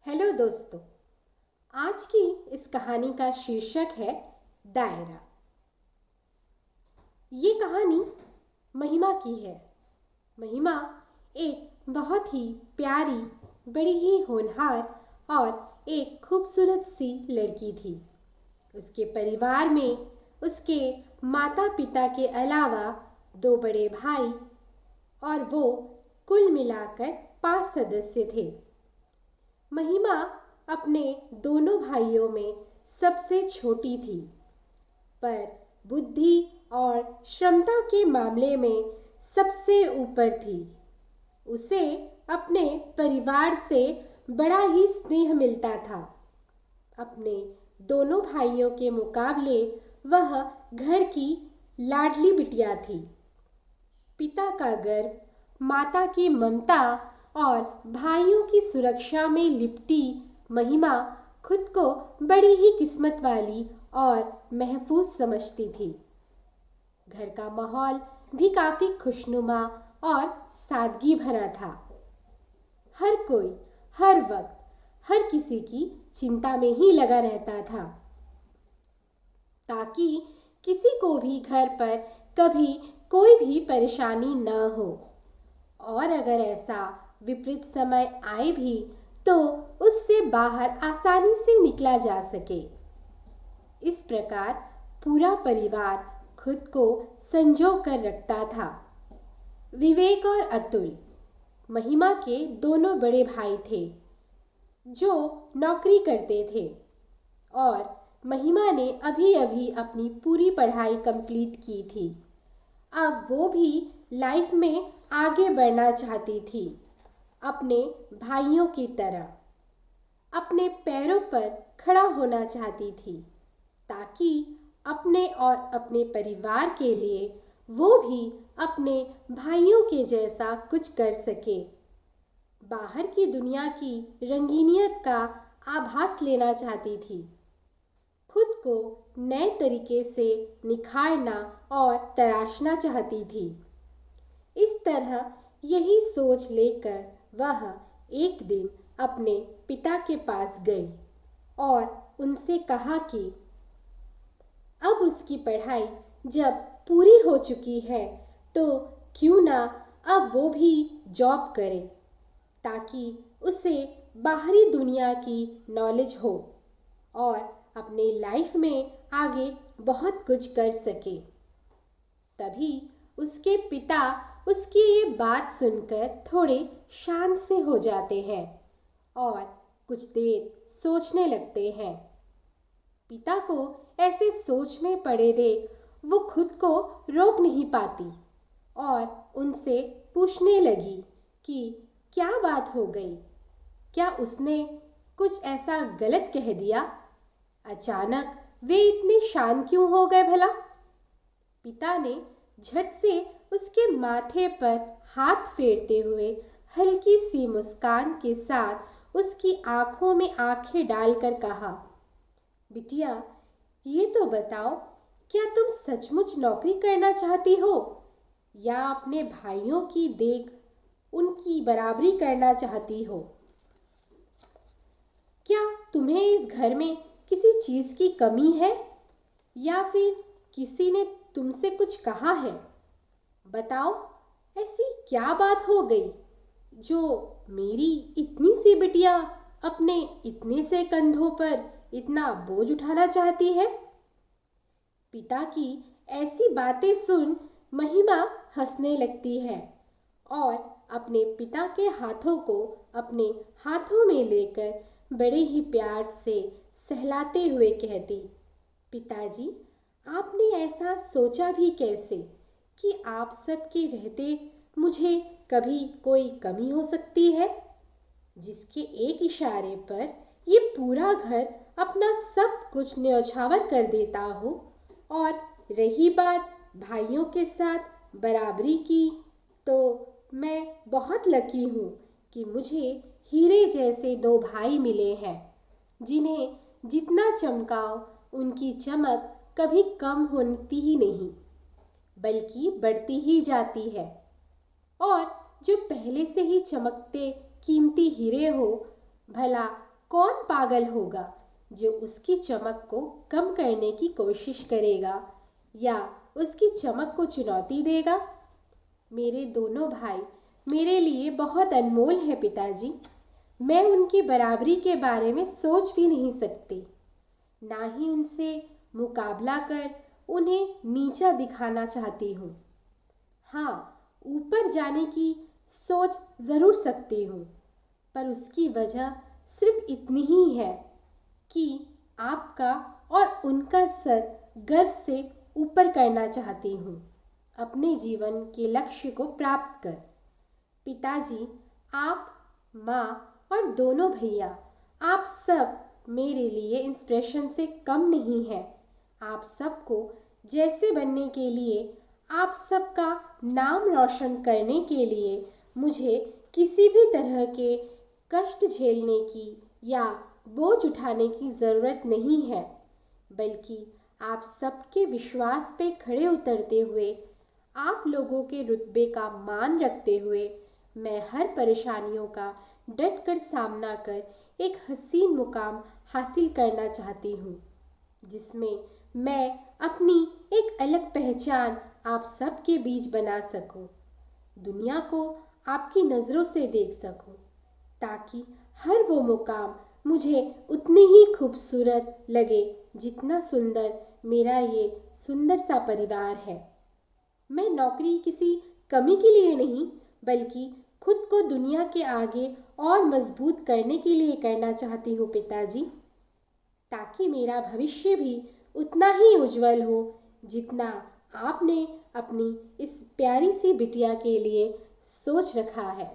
Hello दोस्तों, आज की इस कहानी का शीर्षक है दायरा। ये कहानी महिमा की है। महिमा एक बहुत ही प्यारी, बड़ी ही होनहार और एक खूबसूरत सी लड़की थी। उसके परिवार में उसके माता पिता के अलावा 2 बड़े भाई और वो कुल मिलाकर 5 सदस्य थे। महिमा अपने दोनों भाइयों में सबसे छोटी थी, पर बुद्धि और क्षमता के मामले में सबसे ऊपर थी। उसे अपने परिवार से बड़ा ही स्नेह मिलता था। अपने दोनों भाइयों के मुकाबले वह घर की लाडली बिटिया थी। पिता का गर्व, माता की ममता और भाइयों की सुरक्षा में लिपटी महिमा खुद को बड़ी ही किस्मत वाली और महफूज समझती थी। घर का माहौल भी काफी खुशनुमा और सादगी भरा था। हर कोई हर वक्त हर किसी की चिंता में ही लगा रहता था, ताकि किसी को भी घर पर कभी कोई भी परेशानी न हो, और अगर ऐसा विपरीत समय आए भी तो उससे बाहर आसानी से निकला जा सके। इस प्रकार पूरा परिवार खुद को संजो कर रखता था। विवेक और अतुल महिमा के दोनों बड़े भाई थे, जो नौकरी करते थे, और महिमा ने अभी अभी अपनी पूरी पढ़ाई कंप्लीट की थी। अब वो भी लाइफ में आगे बढ़ना चाहती थी, अपने भाइयों की तरह अपने पैरों पर खड़ा होना चाहती थी, ताकि अपने और अपने परिवार के लिए वो भी अपने भाइयों के जैसा कुछ कर सके। बाहर की दुनिया की रंगीनियत का आभास लेना चाहती थी, खुद को नए तरीके से निखारना और तराशना चाहती थी। इस तरह यही सोच लेकर वह एक दिन अपने पिता के पास गई और उनसे कहा कि अब उसकी पढ़ाई जब पूरी हो चुकी है तो क्यों ना अब वो भी जॉब करे, ताकि उसे बाहरी दुनिया की नॉलेज हो और अपने लाइफ में आगे बहुत कुछ कर सके। तभी उसके पिता उसकी ये बात सुनकर थोड़े शांत से हो जाते हैं और कुछ देर सोचने लगते हैं। पिता को ऐसे सोच में पड़े देख वो खुद को रोक नहीं पाती और उनसे पूछने लगी कि क्या बात हो गई, क्या उसने कुछ ऐसा गलत कह दिया? अचानक वे इतने शांत क्यों हो गए भला? पिता ने झट से उसके माथे पर हाथ फेरते हुए हल्की सी मुस्कान के साथ उसकी आंखों में आंखें डालकर कहा, बिटिया, ये तो बताओ, क्या तुम सचमुच नौकरी करना चाहती हो या अपने भाइयों की देख उनकी बराबरी करना चाहती हो? क्या तुम्हें इस घर में किसी चीज की कमी है या फिर किसी ने तुमसे कुछ कहा है? बताओ, ऐसी क्या बात हो गई जो मेरी इतनी सी बिटिया अपने इतने से कंधों पर इतना बोझ उठाना चाहती है? पिता की ऐसी बातें सुन महिमा हंसने लगती है और अपने पिता के हाथों को अपने हाथों में लेकर बड़े ही प्यार से सहलाते हुए कहती, पिताजी, आपने ऐसा सोचा भी कैसे कि आप सबके रहते मुझे कभी कोई कमी हो सकती है, जिसके एक इशारे पर ये पूरा घर अपना सब कुछ न्यौछावर कर देता हो? और रही बात भाइयों के साथ बराबरी की, तो मैं बहुत लकी हूँ कि मुझे हीरे जैसे 2 भाई मिले हैं, जिन्हें जितना चमकाओ उनकी चमक कभी कम होती ही नहीं, बल्कि बढ़ती ही जाती है। और जो पहले से ही चमकते कीमती हीरे हो, भला कौन पागल होगा जो उसकी चमक को कम करने की कोशिश करेगा या उसकी चमक को चुनौती देगा। मेरे दोनों भाई मेरे लिए बहुत अनमोल हैं पिताजी। मैं उनकी बराबरी के बारे में सोच भी नहीं सकती, ना ही उनसे मुकाबला कर उन्हें नीचा दिखाना चाहती हूँ। हाँ, ऊपर जाने की सोच ज़रूर सकती हूँ, पर उसकी वजह सिर्फ इतनी ही है कि आपका और उनका सर गर्व से ऊपर करना चाहती हूँ, अपने जीवन के लक्ष्य को प्राप्त कर। पिताजी, आप, माँ और दोनों भैया, आप सब मेरे लिए इंस्पिरेशन से कम नहीं हैं। आप सबको जैसे बनने के लिए, आप सबका नाम रोशन करने के लिए मुझे किसी भी तरह के कष्ट झेलने की या बोझ उठाने की ज़रूरत नहीं है, बल्कि आप सबके विश्वास पे खड़े उतरते हुए, आप लोगों के रुतबे का मान रखते हुए मैं हर परेशानियों का डट कर सामना कर एक हसीन मुकाम हासिल करना चाहती हूँ, जिसमें मैं अपनी एक अलग पहचान आप सबके बीच बना सकूँ, दुनिया को आपकी नज़रों से देख सकूँ, ताकि हर वो मुकाम मुझे उतनी ही खूबसूरत लगे जितना सुंदर मेरा ये सुंदर सा परिवार है। मैं नौकरी किसी कमी के लिए नहीं, बल्कि खुद को दुनिया के आगे और मजबूत करने के लिए करना चाहती हूँ पिताजी, ताकि मेरा भविष्य भी उतना ही उज्जवल हो जितना आपने अपनी इस प्यारी सी बिटिया के लिए सोच रखा है।